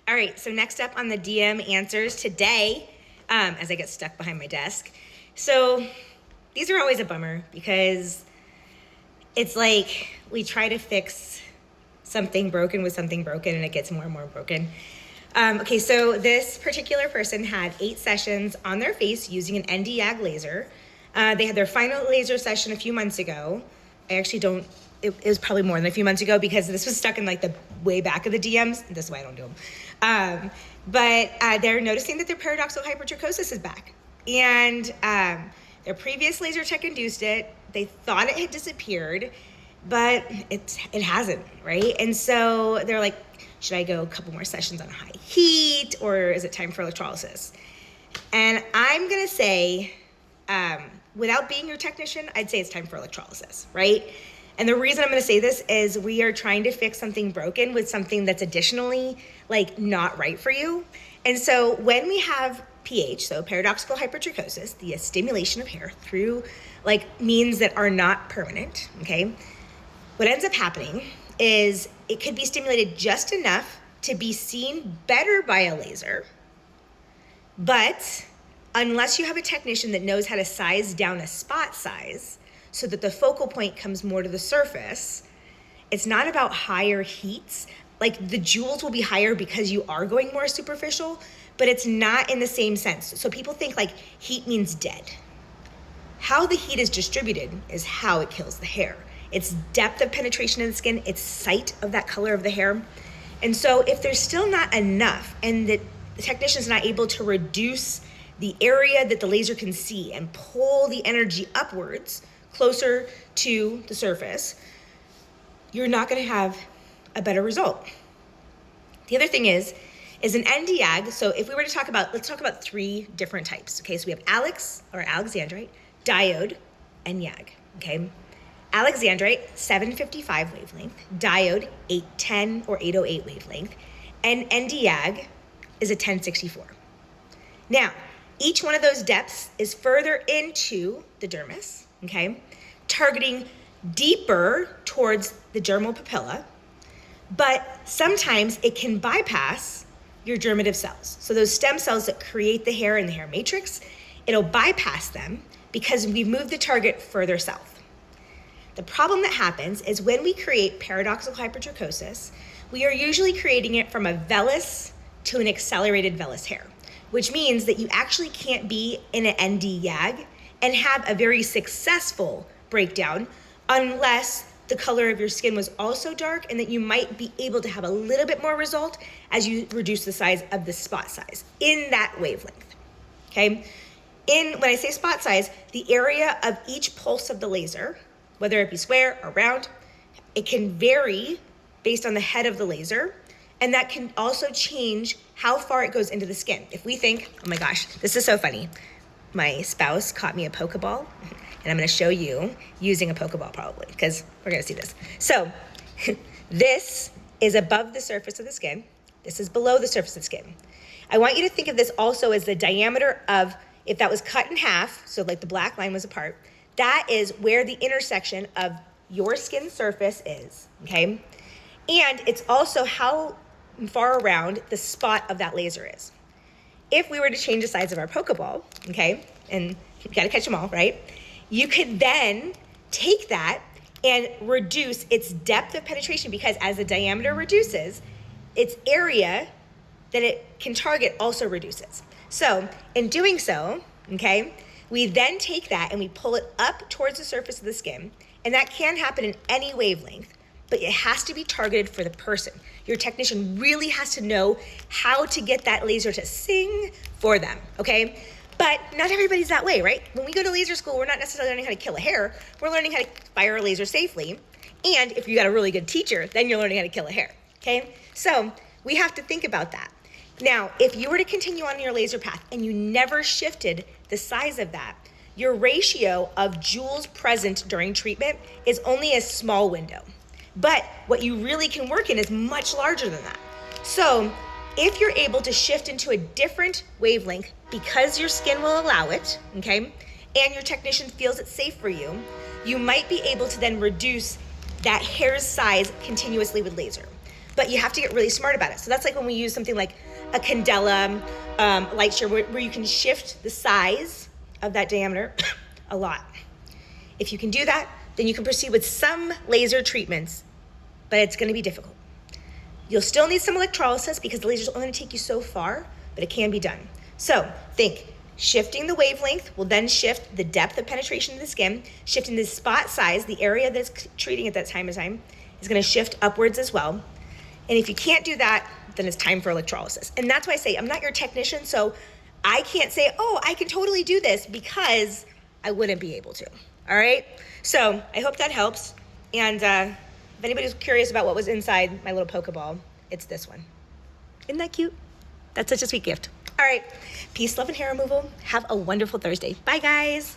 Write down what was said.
All right, so next up on the DM answers today, as I get stuck behind my desk. So these are always a bummer because it's like we try to fix something broken with something broken and it gets more and more broken. Okay, so this particular person had 8 sessions on their face using an Nd:YAG laser. They had their final laser session a few months ago. I actually don't, it was probably more than a few months ago because this was stuck in like the way back of the DMs. This is why I don't do them. But they're noticing that their paradoxical hypertrichosis is back. And their previous laser tech induced it. They thought it had disappeared, but it hasn't, right? And so they're like, should I go a couple more sessions on high heat, or is it time for electrolysis? And I'm gonna say, without being your technician, I'd say it's time for electrolysis, right? And the reason I'm gonna say this is we are trying to fix something broken with something that's additionally like not right for you. And so when we have pH, so paradoxical hypertrichosis, the stimulation of hair through like means that are not permanent, okay? What ends up happening is it could be stimulated just enough to be seen better by a laser, but unless you have a technician that knows how to size down a spot size so that the focal point comes more to the surface, it's not about higher heats. Like the joules will be higher because you are going more superficial, but it's not in the same sense. So people think like heat means dead. How the heat is distributed is how it kills the hair. It's depth of penetration in the skin, it's sight of that color of the hair. And so if there's still not enough and the technician's not able to reduce the area that the laser can see and pull the energy upwards closer to the surface, you're not gonna have a better result. The other thing is an Nd:YAG. So if we were to talk about, let's talk about 3 different types. Okay, so we have Alex or Alexandrite, diode, and YAG, okay? Alexandrite, 755 wavelength, diode, 810 or 808 wavelength, and Nd:YAG is a 1064. Now, each one of those depths is further into the dermis, okay? Targeting deeper towards the dermal papilla, but sometimes it can bypass your germinative cells. So those stem cells that create the hair in the hair matrix, it'll bypass them because we've moved the target further south. The problem that happens is when we create paradoxical hypertrichosis, we are usually creating it from a vellus to an accelerated vellus hair, which means that you actually can't be in an Nd:YAG and have a very successful breakdown unless the color of your skin was also dark, and that you might be able to have a little bit more result as you reduce the size of the spot size in that wavelength, okay? When I say spot size, the area of each pulse of the laser, whether it be square or round, it can vary based on the head of the laser, and that can also change how far it goes into the skin. If we think, oh my gosh, this is so funny. My spouse caught me a Pokeball, and I'm gonna show you using a Pokeball probably, because we're gonna see this. So this is above the surface of the skin. This is below the surface of the skin. I want you to think of this also as the diameter of, if that was cut in half, so like the black line was apart, that is where the intersection of your skin surface is, okay? And it's also how far around the spot of that laser is. If we were to change the size of our Pokeball, okay, and you gotta catch them all, right? You could then take that and reduce its depth of penetration, because as the diameter reduces, its area that it can target also reduces. So in doing so, okay, we then take that and we pull it up towards the surface of the skin, and that can happen in any wavelength, but it has to be targeted for the person. Your technician really has to know how to get that laser to sing for them, okay? But not everybody's that way, right? When we go to laser school, we're not necessarily learning how to kill a hair, we're learning how to fire a laser safely. And if you got a really good teacher, then you're learning how to kill a hair, okay? So we have to think about that. Now, if you were to continue on your laser path and you never shifted the size of that, your ratio of joules present during treatment is only a small window. But what you really can work in is much larger than that. So if you're able to shift into a different wavelength because your skin will allow it, okay, and your technician feels it's safe for you, you might be able to then reduce that hair's size continuously with laser. but you have to get really smart about it. So that's like when we use something like a candela light shear, where you can shift the size of that diameter a lot. If you can do that, then you can proceed with some laser treatments, but it's gonna be difficult. You'll still need some electrolysis because the laser's only gonna take you so far, but it can be done. So think, shifting the wavelength will then shift the depth of penetration of the skin, shifting the spot size, the area that's treating at that time is gonna shift upwards as well. And if you can't do that, then it's time for electrolysis. And that's why I say, I'm not your technician, so I can't say, oh, I can totally do this, because I wouldn't be able to, all right? So I hope that helps. And if anybody's curious about what was inside my little Pokeball, it's this one. Isn't that cute? That's such a sweet gift. All right, peace, love, and hair removal. Have a wonderful Thursday. Bye, guys.